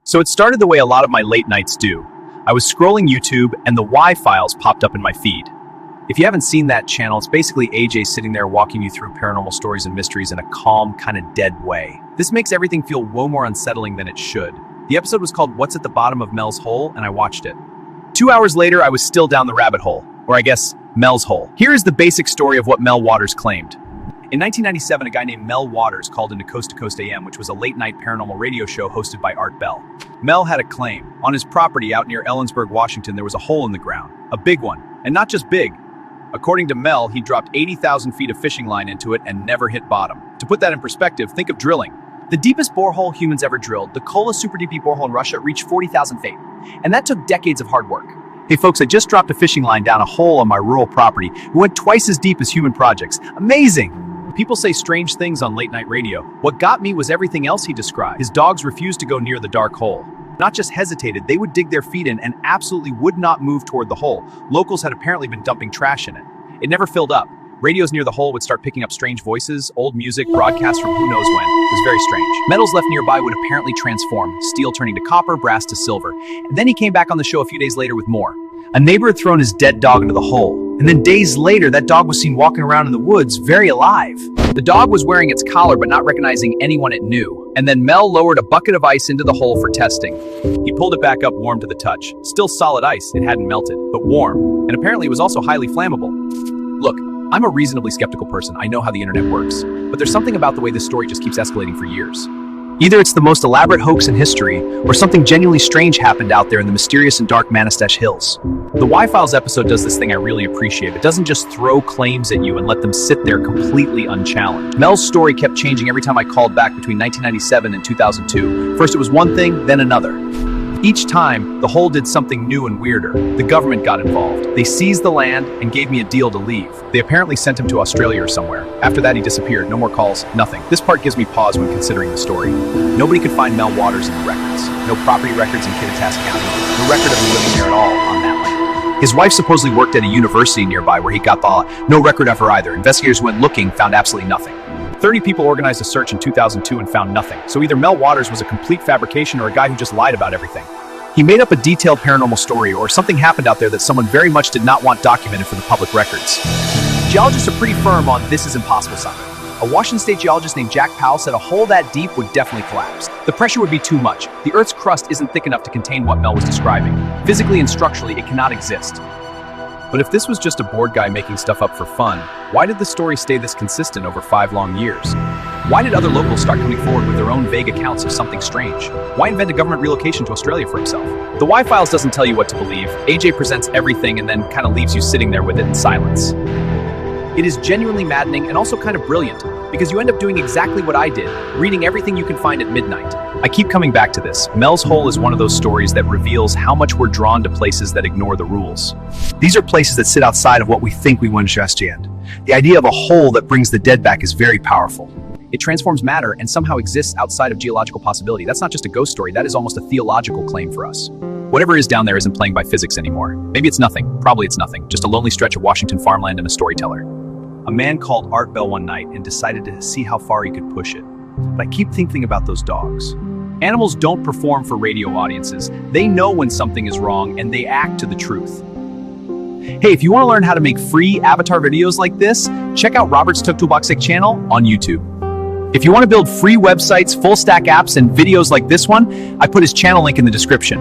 So it started the way a lot of my late nights do. I was scrolling YouTube and the Y-Files popped up in my feed. If you haven't seen that channel, it's basically AJ sitting there walking you through paranormal stories and mysteries in a calm, kind of dead way. This makes everything feel way more unsettling than it should. The episode was called What's at the Bottom of Mel's Hole, and I watched it. 2 hours later, I was still down the rabbit hole, or I guess, Mel's hole. Here is the basic story of what Mel Waters claimed. In 1997, a guy named Mel Waters called into Coast to Coast AM, which was a late-night paranormal radio show hosted by Art Bell. Mel had a claim. On his property out near Ellensburg, Washington, there was a hole in the ground. A big one. And not just big. According to Mel, he dropped 80,000 feet of fishing line into it and never hit bottom. To put that in perspective, think of drilling. The deepest borehole humans ever drilled, the Kola Super Deep borehole in Russia, reached 40,000 feet. And that took decades of hard work. Hey folks, I just dropped a fishing line down a hole on my rural property. It went twice as deep as human projects. Amazing! People say strange things on late night radio. What got me was everything else he described. His dogs refused to go near the dark hole. Not just hesitated, they would dig their feet in and absolutely would not move toward the hole. Locals had apparently been dumping trash in it. It never filled up. Radios near the hole would start picking up strange voices, old music, broadcasts from who knows when. It was very strange. Metals left nearby would apparently transform, steel turning to copper, brass to silver. And then he came back on the show a few days later with more. A neighbor had thrown his dead dog into the hole. And then days later, that dog was seen walking around in the woods, very alive. The dog was wearing its collar but not recognizing anyone it knew. And then Mel lowered a bucket of ice into the hole for testing. He pulled it back up warm to the touch. Still solid ice, it hadn't melted, but warm. And apparently it was also highly flammable. Look, I'm a reasonably skeptical person. I know how the internet works. But there's something about the way this story just keeps escalating for years. Either it's the most elaborate hoax in history, or something genuinely strange happened out there in the mysterious and dark Manistash Hills. The Y-Files episode does this thing I really appreciate. It doesn't just throw claims at you and let them sit there completely unchallenged. Mel's story kept changing every time I called back between 1997 and 2002. First it was one thing, then another. Each time, the hole did something new and weirder. The government got involved. They seized the land and gave me a deal to leave. They apparently sent him to Australia or somewhere. After that, he disappeared. No more calls, nothing. This part gives me pause when considering the story. Nobody could find Mel Waters in the records. No property records in Kittitas County. No record of him living there at all on that land. His wife supposedly worked at a university nearby where he got the no record of her either. Investigators went looking, found absolutely nothing. 30 people organized a search in 2002 and found nothing. So either Mel Waters was a complete fabrication or a guy who just lied about everything. He made up a detailed paranormal story, or something happened out there that someone very much did not want documented for the public records. Geologists are pretty firm on this is impossible something. A Washington State geologist named Jack Powell said a hole that deep would definitely collapse. The pressure would be too much. The Earth's crust isn't thick enough to contain what Mel was describing. Physically and structurally, it cannot exist. But if this was just a bored guy making stuff up for fun, why did the story stay this consistent over 5 long years? Why did other locals start coming forward with their own vague accounts of something strange? Why invent a government relocation to Australia for himself? The Y-Files doesn't tell you what to believe. AJ presents everything and then kind of leaves you sitting there with it in silence. It is genuinely maddening and also kind of brilliant, because you end up doing exactly what I did, reading everything you can find at midnight. I keep coming back to this. Mel's Hole is one of those stories that reveals how much we're drawn to places that ignore the rules. These are places that sit outside of what we think we understand. The idea of a hole that brings the dead back is very powerful. It transforms matter and somehow exists outside of geological possibility. That's not just a ghost story, that is almost a theological claim for us. Whatever is down there isn't playing by physics anymore. Maybe it's nothing, probably it's nothing, just a lonely stretch of Washington farmland and a storyteller. A man called Art Bell one night and decided to see how far he could push it. But I keep thinking about those dogs. Animals don't perform for radio audiences. They know when something is wrong and they act to the truth. Hey, if you want to learn how to make free avatar videos like this, check out Robert's Toolbox channel on YouTube. If you want to build free websites, full stack apps, and videos like this one, I put his channel link in the description.